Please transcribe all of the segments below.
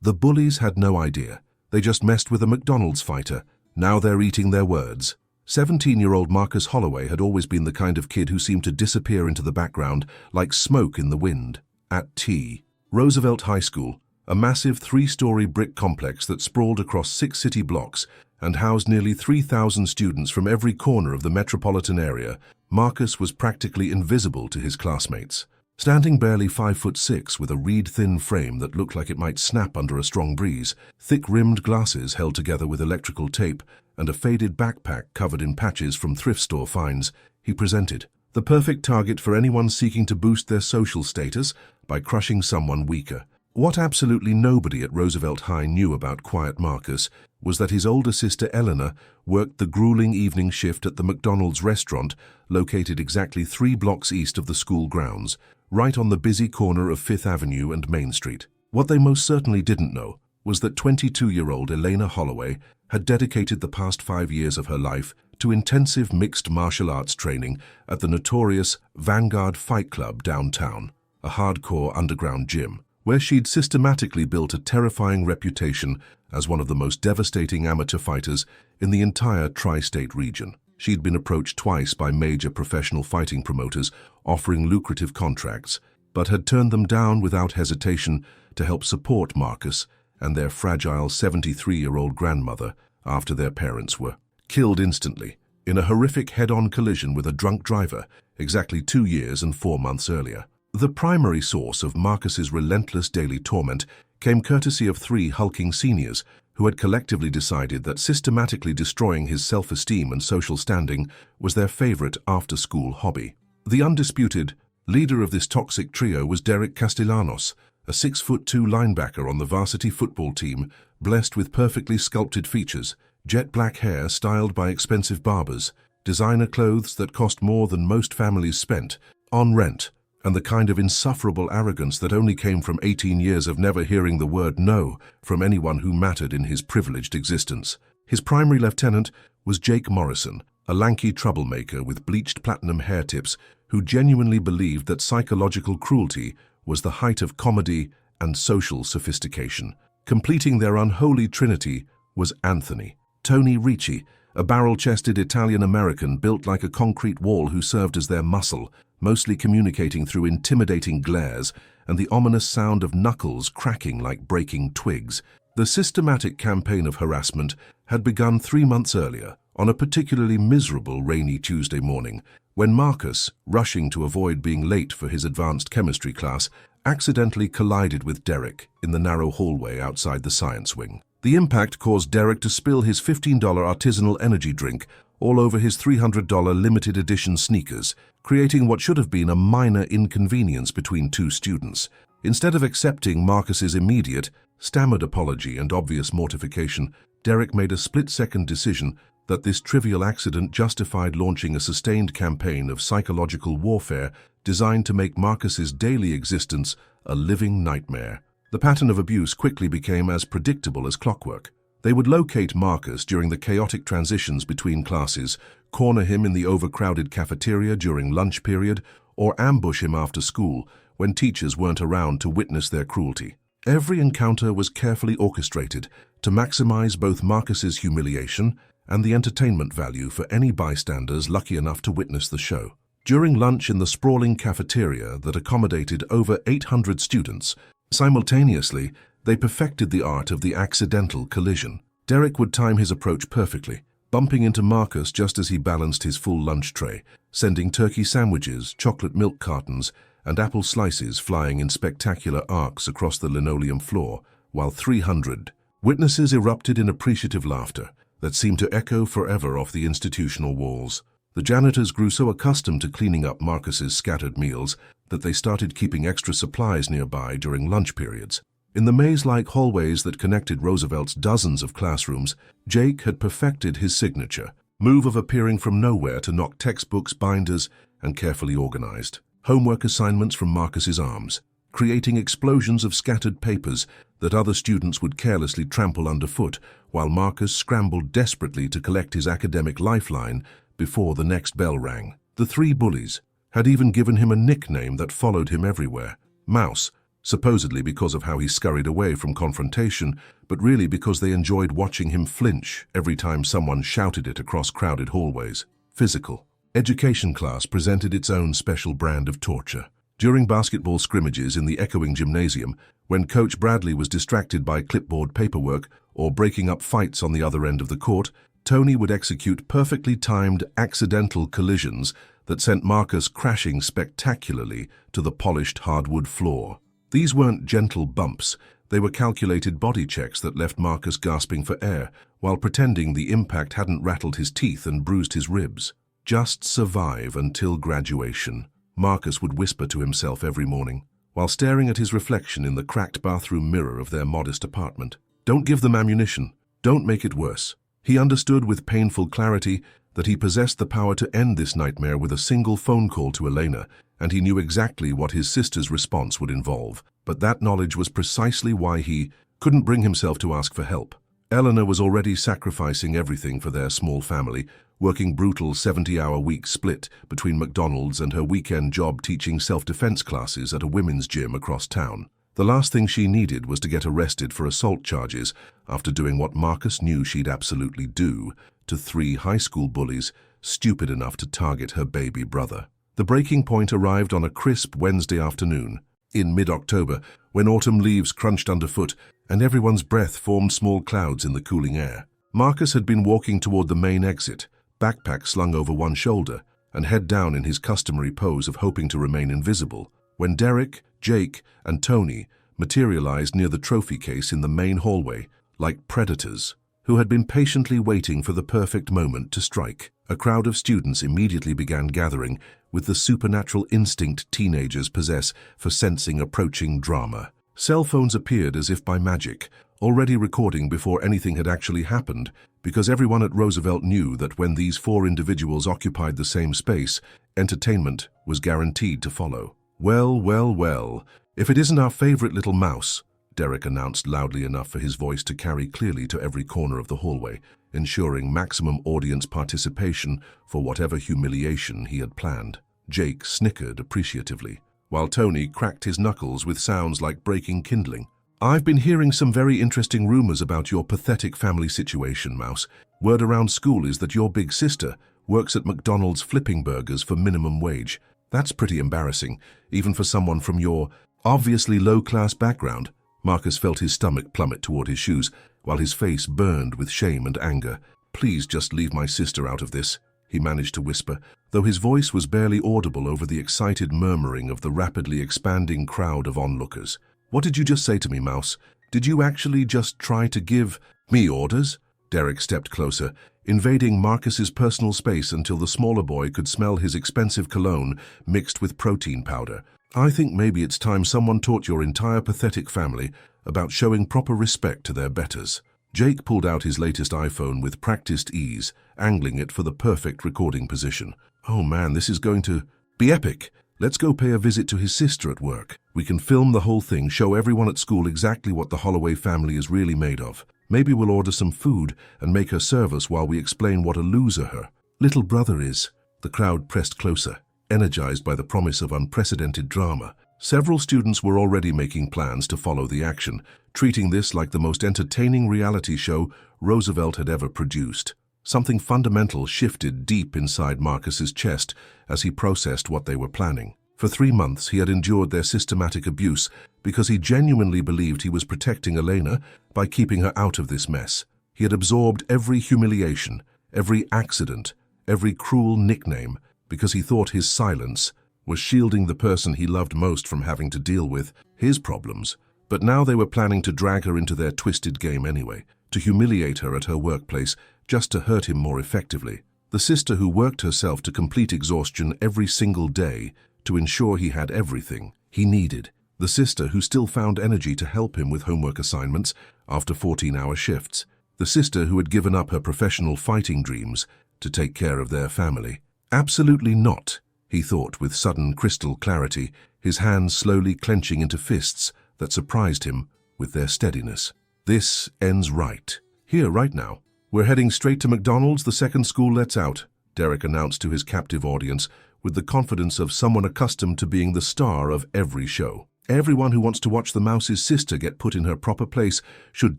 The bullies had no idea. They just messed with a McDonald's fighter. Now they're eating their words. 17-year-old Marcus Holloway had always been the kind of kid who seemed to disappear into the background like smoke in the wind. At T. Roosevelt High School, a massive 3-story brick complex that sprawled across 6 city blocks and housed nearly 3,000 students from every corner of the metropolitan area, Marcus was practically invisible to his classmates. Standing barely 5'6" with a reed-thin frame that looked like it might snap under a strong breeze, thick-rimmed glasses held together with electrical tape, and a faded backpack covered in patches from thrift store finds, he presented the perfect target for anyone seeking to boost their social status by crushing someone weaker. What absolutely nobody at Roosevelt High knew about Quiet Marcus was that his older sister Eleanor worked the grueling evening shift at the McDonald's restaurant located exactly 3 blocks east of the school grounds, right on the busy corner of 5th Avenue and Main Street. What they most certainly didn't know was that 22-year-old Elena Holloway had dedicated the past 5 years of her life to intensive mixed martial arts training at the notorious Vanguard Fight Club downtown, a hardcore underground gym, where she'd systematically built a terrifying reputation as one of the most devastating amateur fighters in the entire tri-state region. She'd been approached twice by major professional fighting promoters offering lucrative contracts, but had turned them down without hesitation to help support Marcus and their fragile 73-year-old grandmother after their parents were killed instantly in a horrific head-on collision with a drunk driver exactly 2 years and 4 months earlier. The primary source of Marcus's relentless daily torment came courtesy of 3 hulking seniors who had collectively decided that systematically destroying his self-esteem and social standing was their favorite after-school hobby. The undisputed leader of this toxic trio was Derek Castellanos, a 6'2" linebacker on the varsity football team, blessed with perfectly sculpted features, jet black hair styled by expensive barbers, designer clothes that cost more than most families spent on rent, and the kind of insufferable arrogance that only came from 18 years of never hearing the word no from anyone who mattered in his privileged existence. His primary lieutenant was Jake Morrison, a lanky troublemaker with bleached platinum hair tips who genuinely believed that psychological cruelty was the height of comedy and social sophistication. Completing their unholy trinity was Anthony, Tony Ricci, a barrel-chested Italian-American built like a concrete wall who served as their muscle, mostly communicating through intimidating glares and the ominous sound of knuckles cracking like breaking twigs. The systematic campaign of harassment had begun 3 months earlier, on a particularly miserable rainy Tuesday morning, when Marcus, rushing to avoid being late for his advanced chemistry class, accidentally collided with Derek in the narrow hallway outside the science wing. The impact caused Derek to spill his $15 artisanal energy drink all over his $300 limited edition sneakers, creating what should have been a minor inconvenience between 2 students. Instead of accepting Marcus's immediate, stammered apology and obvious mortification, Derek made a split-second decision that this trivial accident justified launching a sustained campaign of psychological warfare designed to make Marcus's daily existence a living nightmare. The pattern of abuse quickly became as predictable as clockwork. They would locate Marcus during the chaotic transitions between classes, corner him in the overcrowded cafeteria during lunch period, or ambush him after school when teachers weren't around to witness their cruelty. Every encounter was carefully orchestrated to maximize both Marcus's humiliation and the entertainment value for any bystanders lucky enough to witness the show. During lunch in the sprawling cafeteria that accommodated over 800 students, simultaneously, they perfected the art of the accidental collision. Derek would time his approach perfectly, bumping into Marcus just as he balanced his full lunch tray, sending turkey sandwiches, chocolate milk cartons, and apple slices flying in spectacular arcs across the linoleum floor, while 300 witnesses erupted in appreciative laughter that seemed to echo forever off the institutional walls. The janitors grew so accustomed to cleaning up Marcus's scattered meals that they started keeping extra supplies nearby during lunch periods. In the maze-like hallways that connected Roosevelt's dozens of classrooms, Jake had perfected his signature move of appearing from nowhere to knock textbooks, binders, and carefully organized homework assignments from Marcus's arms, creating explosions of scattered papers that other students would carelessly trample underfoot while Marcus scrambled desperately to collect his academic lifeline before the next bell rang. The 3 bullies had even given him a nickname that followed him everywhere: Mouse, supposedly because of how he scurried away from confrontation, but really because they enjoyed watching him flinch every time someone shouted it across crowded hallways. Physical. Education class presented its own special brand of torture. During basketball scrimmages in the echoing gymnasium, when Coach Bradley was distracted by clipboard paperwork or breaking up fights on the other end of the court, Tony would execute perfectly timed accidental collisions that sent Marcus crashing spectacularly to the polished hardwood floor. These weren't gentle bumps, they were calculated body checks that left Marcus gasping for air, while pretending the impact hadn't rattled his teeth and bruised his ribs. Just survive until graduation, Marcus would whisper to himself every morning, while staring at his reflection in the cracked bathroom mirror of their modest apartment. Don't give them ammunition. Don't make it worse. He understood with painful clarity that he possessed the power to end this nightmare with a single phone call to Elena, and he knew exactly what his sister's response would involve. But that knowledge was precisely why he couldn't bring himself to ask for help. Eleanor was already sacrificing everything for their small family, working brutal 70-hour weeks split between McDonald's and her weekend job teaching self-defense classes at a women's gym across town. The last thing she needed was to get arrested for assault charges after doing what Marcus knew she'd absolutely do to 3 high school bullies stupid enough to target her baby brother. The breaking point arrived on a crisp Wednesday afternoon, in mid-October, when autumn leaves crunched underfoot and everyone's breath formed small clouds in the cooling air. Marcus had been walking toward the main exit, backpack slung over one shoulder, and head down in his customary pose of hoping to remain invisible, when Derek, Jake, and Tony materialized near the trophy case in the main hallway, like predators who had been patiently waiting for the perfect moment to strike. A crowd of students immediately began gathering with the supernatural instinct teenagers possess for sensing approaching drama. Cell phones appeared as if by magic, already recording before anything had actually happened, because everyone at Roosevelt knew that when these 4 individuals occupied the same space, entertainment was guaranteed to follow. Well, well, well, if it isn't our favorite little mouse, Derek announced loudly enough for his voice to carry clearly to every corner of the hallway, ensuring maximum audience participation for whatever humiliation he had planned. Jake snickered appreciatively, while Tony cracked his knuckles with sounds like breaking kindling. I've been hearing some very interesting rumors about your pathetic family situation, Mouse. Word around school is that your big sister works at McDonald's flipping burgers for minimum wage. That's pretty embarrassing, even for someone from your obviously low-class background. Marcus felt his stomach plummet toward his shoes, while his face burned with shame and anger. Please just leave my sister out of this, he managed to whisper, though his voice was barely audible over the excited murmuring of the rapidly expanding crowd of onlookers. What did you just say to me, Mouse? Did you actually just try to give me orders? Derek stepped closer, invading Marcus's personal space until the smaller boy could smell his expensive cologne mixed with protein powder. I think maybe it's time someone taught your entire pathetic family about showing proper respect to their betters. Jake pulled out his latest iPhone with practiced ease, angling it for the perfect recording position. Oh man, this is going to be epic. Let's go pay a visit to his sister at work. We can film the whole thing, show everyone at school exactly what the Holloway family is really made of. Maybe we'll order some food and make her serve us while we explain what a loser her little brother is. The crowd pressed closer, energized by the promise of unprecedented drama. Several students were already making plans to follow the action, treating this like the most entertaining reality show Roosevelt had ever produced. Something fundamental shifted deep inside Marcus's chest as he processed what they were planning. For 3 months, he had endured their systematic abuse because he genuinely believed he was protecting Elena by keeping her out of this mess. He had absorbed every humiliation, every accident, every cruel nickname, because he thought his silence was shielding the person he loved most from having to deal with his problems. But now they were planning to drag her into their twisted game anyway, to humiliate her at her workplace just to hurt him more effectively. The sister who worked herself to complete exhaustion every single day to ensure he had everything he needed. The sister who still found energy to help him with homework assignments after 14-hour shifts. The sister who had given up her professional fighting dreams to take care of their family. Absolutely not, he thought with sudden crystal clarity, his hands slowly clenching into fists that surprised him with their steadiness. This ends right. Here, right now. We're heading straight to McDonald's the second school lets out, Derek announced to his captive audience with the confidence of someone accustomed to being the star of every show. Everyone who wants to watch the mouse's sister get put in her proper place should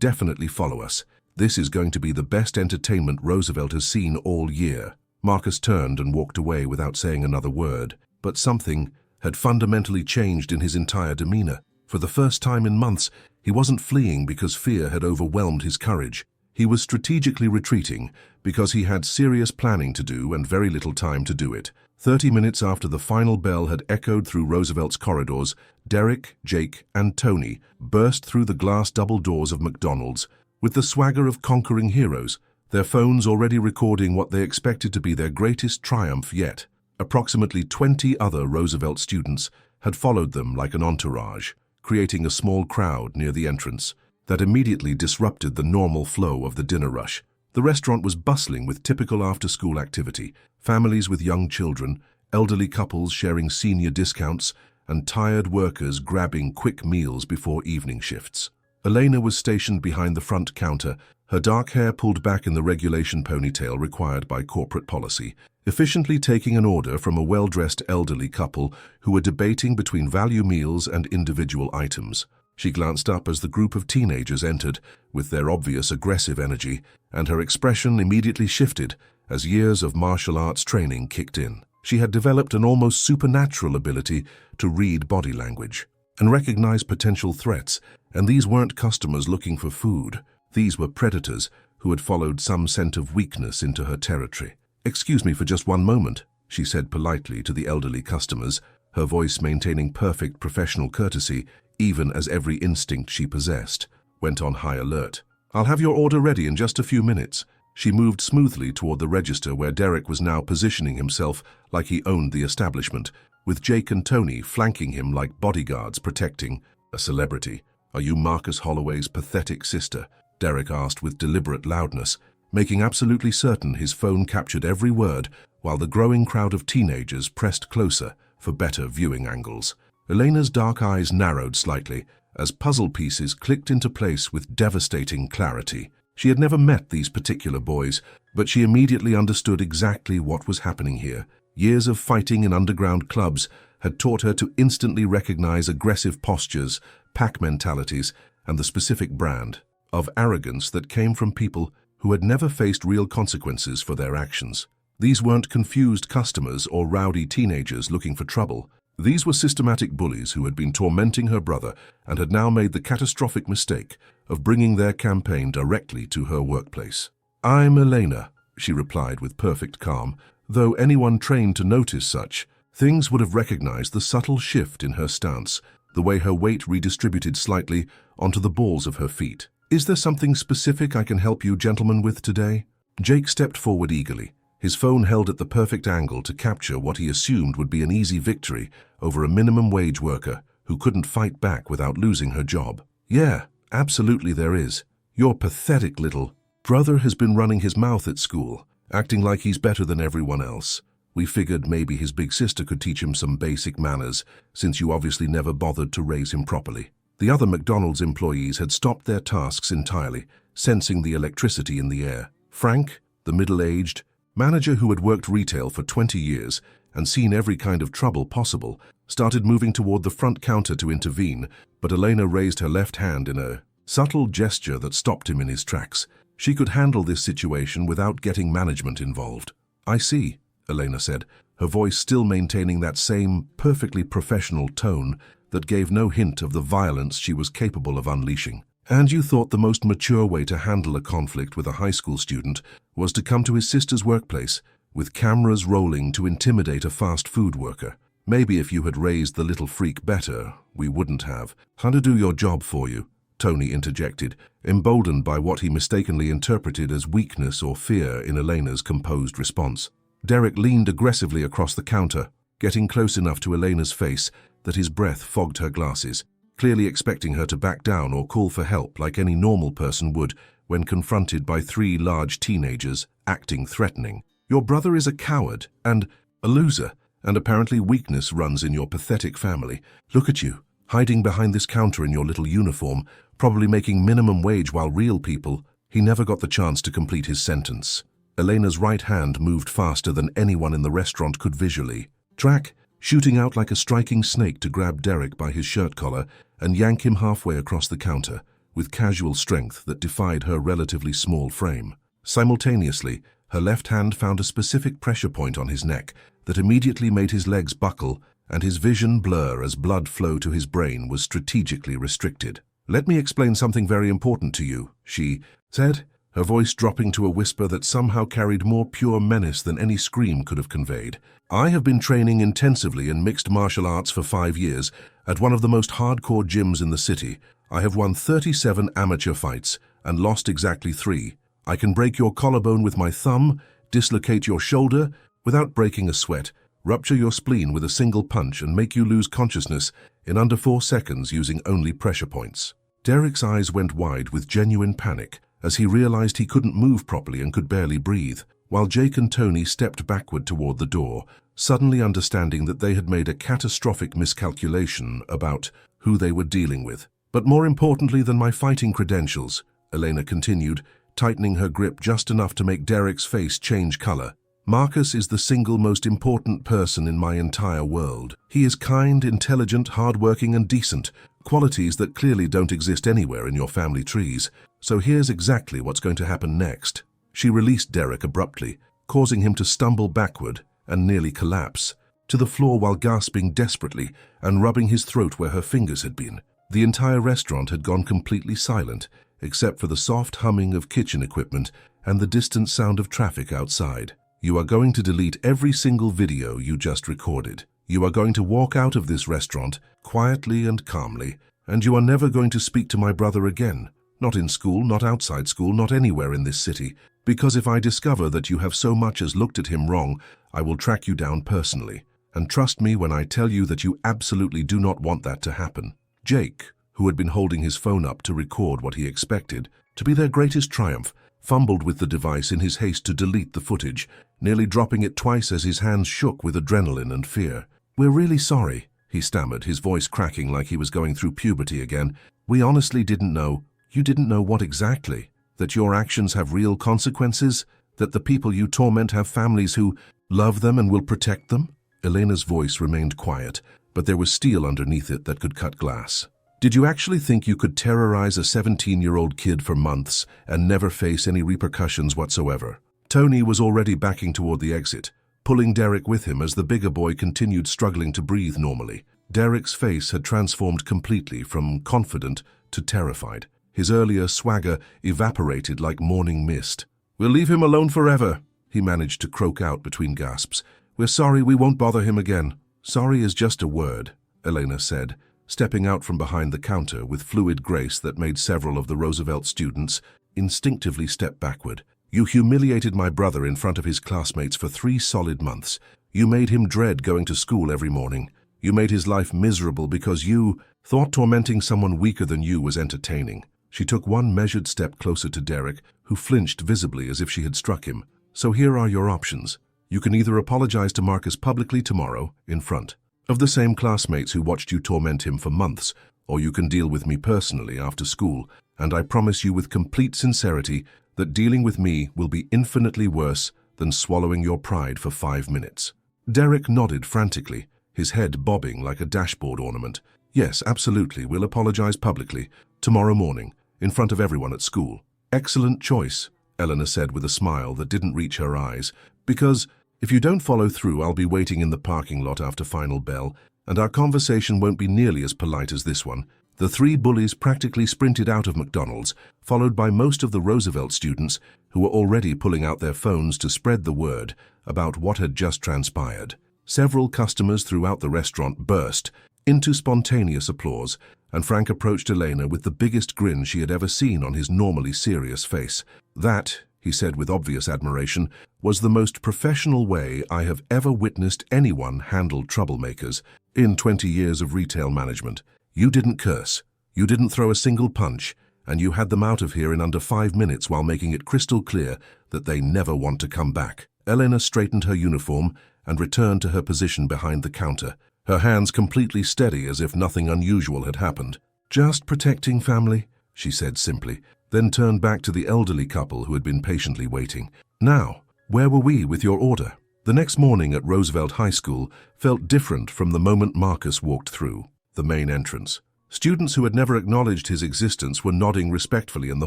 definitely follow us. This is going to be the best entertainment Roosevelt has seen all year." Marcus turned and walked away without saying another word, but something had fundamentally changed in his entire demeanor. For the first time in months, he wasn't fleeing because fear had overwhelmed his courage. He was strategically retreating because he had serious planning to do and very little time to do it. 30 minutes after the final bell had echoed through Roosevelt's corridors, Derek, Jake, and Tony burst through the glass double doors of McDonald's with the swagger of conquering heroes, their phones already recording what they expected to be their greatest triumph yet. Approximately 20 other Roosevelt students had followed them like an entourage, creating a small crowd near the entrance that immediately disrupted the normal flow of the dinner rush. The restaurant was bustling with typical after-school activity, families with young children, elderly couples sharing senior discounts, and tired workers grabbing quick meals before evening shifts. Elena was stationed behind the front counter, her dark hair pulled back in the regulation ponytail required by corporate policy, efficiently taking an order from a well-dressed elderly couple who were debating between value meals and individual items. She glanced up as the group of teenagers entered, with their obvious aggressive energy, and her expression immediately shifted as years of martial arts training kicked in. She had developed an almost supernatural ability to read body language and recognize potential threats, and these weren't customers looking for food. These were predators who had followed some scent of weakness into her territory. "Excuse me for just one moment," she said politely to the elderly customers, her voice maintaining perfect professional courtesy, even as every instinct she possessed went on high alert. "I'll have your order ready in just a few minutes." She moved smoothly toward the register where Derek was now positioning himself like he owned the establishment, with Jake and Tony flanking him like bodyguards protecting a celebrity. "Are you Marcus Holloway's pathetic sister?" Derek asked with deliberate loudness, making absolutely certain his phone captured every word while the growing crowd of teenagers pressed closer for better viewing angles. Elena's dark eyes narrowed slightly as puzzle pieces clicked into place with devastating clarity. She had never met these particular boys, but she immediately understood exactly what was happening here. Years of fighting in underground clubs had taught her to instantly recognize aggressive postures, pack mentalities, and the specific brand of arrogance that came from people who had never faced real consequences for their actions. These weren't confused customers or rowdy teenagers looking for trouble. These were systematic bullies who had been tormenting her brother and had now made the catastrophic mistake of bringing their campaign directly to her workplace. "I'm Elena," she replied with perfect calm, though anyone trained to notice such things would have recognized the subtle shift in her stance, the way her weight redistributed slightly onto the balls of her feet. "Is there something specific I can help you gentlemen with today?" Jake stepped forward eagerly, his phone held at the perfect angle to capture what he assumed would be an easy victory over a minimum wage worker who couldn't fight back without losing her job. "Yeah, absolutely there is. Your pathetic little brother has been running his mouth at school, acting like he's better than everyone else. We figured maybe his big sister could teach him some basic manners, since you obviously never bothered to raise him properly." The other McDonald's employees had stopped their tasks entirely, sensing the electricity in the air. Frank, the middle-aged manager who had worked retail for 20 years and seen every kind of trouble possible, started moving toward the front counter to intervene, but Elena raised her left hand in a subtle gesture that stopped him in his tracks. She could handle this situation without getting management involved. "I see," Elena said, her voice still maintaining that same perfectly professional tone that gave no hint of the violence she was capable of unleashing. "And you thought the most mature way to handle a conflict with a high school student was to come to his sister's workplace, with cameras rolling to intimidate a fast food worker. Maybe if you had raised the little freak better, we wouldn't have had to do your job for you," Tony interjected, emboldened by what he mistakenly interpreted as weakness or fear in Elena's composed response. Derek leaned aggressively across the counter, getting close enough to Elena's face that his breath fogged her glasses, clearly expecting her to back down or call for help like any normal person would when confronted by 3 large teenagers acting threatening. "Your brother is a coward and a loser, and apparently weakness runs in your pathetic family. Look at you, hiding behind this counter in your little uniform, probably making minimum wage while real people." He never got the chance to complete his sentence. Elena's right hand moved faster than anyone in the restaurant could visually track. shooting out like a striking snake to grab Derek by his shirt collar and yank him halfway across the counter, with casual strength that defied her relatively small frame. Simultaneously, her left hand found a specific pressure point on his neck that immediately made his legs buckle and his vision blur as blood flow to his brain was strategically restricted. "Let me explain something very important to you," she said, her voice dropping to a whisper that somehow carried more pure menace than any scream could have conveyed. "I have been training intensively in mixed martial arts for 5 years at one of the most hardcore gyms in the city. I have won 37 amateur fights and lost exactly 3. I can break your collarbone with my thumb, dislocate your shoulder without breaking a sweat, rupture your spleen with a single punch and make you lose consciousness in under 4 seconds using only pressure points." Derek's eyes went wide with genuine panic as he realized he couldn't move properly and could barely breathe, while Jake and Tony stepped backward toward the door, suddenly understanding that they had made a catastrophic miscalculation about who they were dealing with. "But more importantly than my fighting credentials," Elena continued, tightening her grip just enough to make Derek's face change color, "Marcus is the single most important person in my entire world. He is kind, intelligent, hardworking, and decent, qualities that clearly don't exist anywhere in your family trees. So here's exactly what's going to happen next." She released Derek abruptly, causing him to stumble backward and nearly collapse to the floor while gasping desperately and rubbing his throat where her fingers had been. The entire restaurant had gone completely silent, except for the soft humming of kitchen equipment and the distant sound of traffic outside. "You are going to delete every single video you just recorded. You are going to walk out of this restaurant quietly and calmly, and you are never going to speak to my brother again. Not in school, not outside school, not anywhere in this city. Because if I discover that you have so much as looked at him wrong, I will track you down personally. And trust me when I tell you that you absolutely do not want that to happen." Jake, who had been holding his phone up to record what he expected to be their greatest triumph, fumbled with the device in his haste to delete the footage, nearly dropping it twice as his hands shook with adrenaline and fear. "We're really sorry," he stammered, his voice cracking like he was going through puberty again. "We honestly didn't know." "You didn't know what exactly? That your actions have real consequences? That the people you torment have families who love them and will protect them?" Elena's voice remained quiet, but there was steel underneath it that could cut glass. "Did you actually think you could terrorize a 17-year-old kid for months and never face any repercussions whatsoever?" Tony was already backing toward the exit, pulling Derek with him as the bigger boy continued struggling to breathe normally. Derek's face had transformed completely from confident to terrified. His earlier swagger evaporated like morning mist. "We'll leave him alone forever," he managed to croak out between gasps. "We're sorry, we won't bother him again." "Sorry is just a word," Elena said, stepping out from behind the counter with fluid grace that made several of the Roosevelt students instinctively step backward. "You humiliated my brother in front of his classmates for 3 solid months. You made him dread going to school every morning. You made his life miserable because you thought tormenting someone weaker than you was entertaining." She took one measured step closer to Derek, who flinched visibly as if she had struck him. "So here are your options. You can either apologize to Marcus publicly tomorrow, in front of the same classmates who watched you torment him for months, or you can deal with me personally after school, and I promise you with complete sincerity that dealing with me will be infinitely worse than swallowing your pride for 5 minutes. Derek nodded frantically, his head bobbing like a dashboard ornament. "Yes, absolutely, we'll apologize publicly, tomorrow morning, in front of everyone at school." "Excellent choice," Eleanor said with a smile that didn't reach her eyes, "because if you don't follow through, I'll be waiting in the parking lot after final bell, and our conversation won't be nearly as polite as this one." The 3 bullies practically sprinted out of McDonald's, followed by most of the Roosevelt students who were already pulling out their phones to spread the word about what had just transpired. Several customers throughout the restaurant burst into spontaneous applause, and Frank approached Elena with the biggest grin she had ever seen on his normally serious face. "That," he said with obvious admiration, "was the most professional way I have ever witnessed anyone handle troublemakers in 20 years of retail management. You didn't curse, you didn't throw a single punch, and you had them out of here in under 5 minutes while making it crystal clear that they never want to come back." Elena straightened her uniform and returned to her position behind the counter, her hands completely steady as if nothing unusual had happened. "Just protecting family," she said simply, then turned back to the elderly couple who had been patiently waiting. "Now, where were we with your order?" The next morning at Roosevelt High School felt different from the moment Marcus walked through the main entrance. Students who had never acknowledged his existence were nodding respectfully in the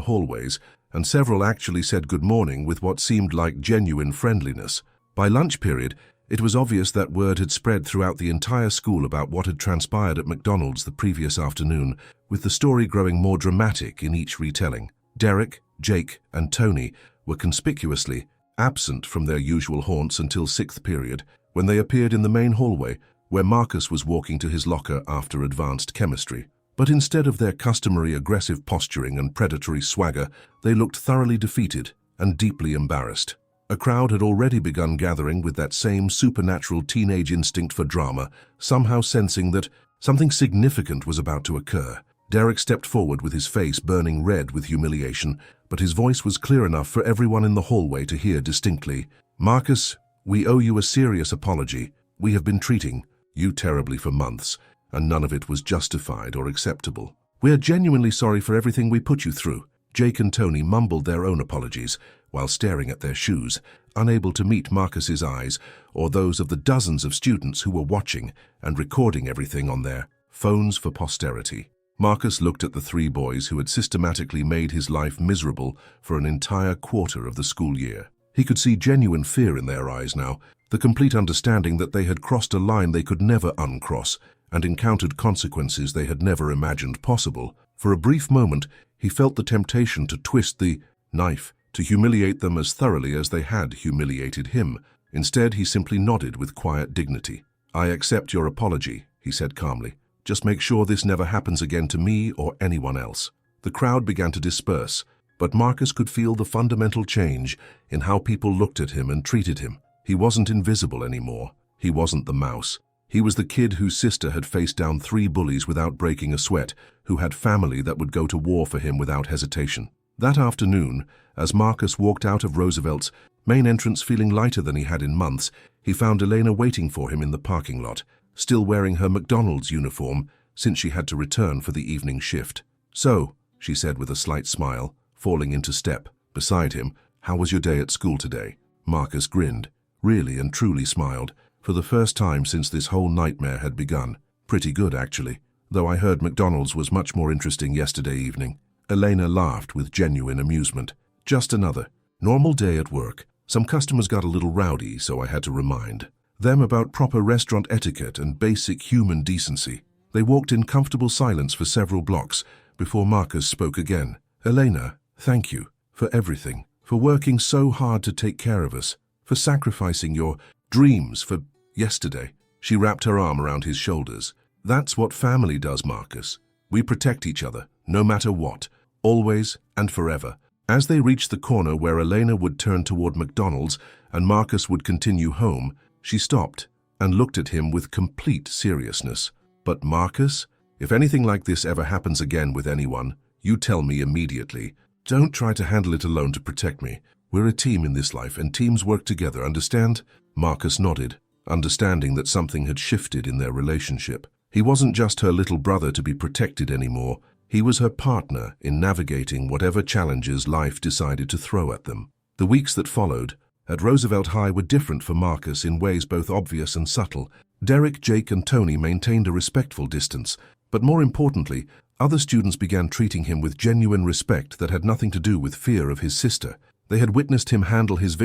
hallways, and several actually said good morning with what seemed like genuine friendliness. By lunch period, it was obvious that word had spread throughout the entire school about what had transpired at McDonald's the previous afternoon, with the story growing more dramatic in each retelling. Derek, Jake, and Tony were conspicuously absent from their usual haunts until sixth period, when they appeared in the main hallway, where Marcus was walking to his locker after advanced chemistry. But instead of their customary aggressive posturing and predatory swagger, they looked thoroughly defeated and deeply embarrassed. A crowd had already begun gathering with that same supernatural teenage instinct for drama, somehow sensing that something significant was about to occur. Derek stepped forward with his face burning red with humiliation, but his voice was clear enough for everyone in the hallway to hear distinctly. "Marcus, we owe you a serious apology. We have been treating you terribly for months, and none of it was justified or acceptable. We are genuinely sorry for everything we put you through." Jake and Tony mumbled their own apologies while staring at their shoes, unable to meet Marcus's eyes or those of the dozens of students who were watching and recording everything on their phones for posterity. Marcus looked at the three boys who had systematically made his life miserable for an entire quarter of the school year. He could see genuine fear in their eyes now, the complete understanding that they had crossed a line they could never uncross and encountered consequences they had never imagined possible. For a brief moment, he felt the temptation to twist the knife, to humiliate them as thoroughly as they had humiliated him. Instead, he simply nodded with quiet dignity. "I accept your apology," he said calmly. "Just make sure this never happens again to me or anyone else." The crowd began to disperse, but Marcus could feel the fundamental change in how people looked at him and treated him. He wasn't invisible anymore. He wasn't the mouse. He was the kid whose sister had faced down 3 bullies without breaking a sweat, who had family that would go to war for him without hesitation. That afternoon, as Marcus walked out of Roosevelt's main entrance feeling lighter than he had in months, he found Elena waiting for him in the parking lot, still wearing her McDonald's uniform since she had to return for the evening shift. "So," she said with a slight smile, falling into step beside him, "how was your day at school today?" Marcus grinned, really and truly smiled, for the first time since this whole nightmare had begun. "Pretty good, actually, though I heard McDonald's was much more interesting yesterday evening." Elena laughed with genuine amusement. "Just another normal day at work. Some customers got a little rowdy, so I had to remind them about proper restaurant etiquette and basic human decency." They walked in comfortable silence for several blocks before Marcus spoke again. "Elena, thank you for everything, for working so hard to take care of us, for sacrificing your dreams for yesterday." She wrapped her arm around his shoulders. "That's what family does, Marcus. We protect each other, no matter what, always and forever." As they reached the corner where Elena would turn toward McDonald's and Marcus would continue home, she stopped and looked at him with complete seriousness. "But Marcus, if anything like this ever happens again with anyone, you tell me immediately. Don't try to handle it alone to protect me. We're a team in this life and teams work together, understand?" Marcus nodded, understanding that something had shifted in their relationship. He wasn't just her little brother to be protected anymore. He was her partner in navigating whatever challenges life decided to throw at them. The weeks that followed at Roosevelt High were different for Marcus in ways both obvious and subtle. Derek, Jake, and Tony maintained a respectful distance, but more importantly, other students began treating him with genuine respect that had nothing to do with fear of his sister. They had witnessed him handle his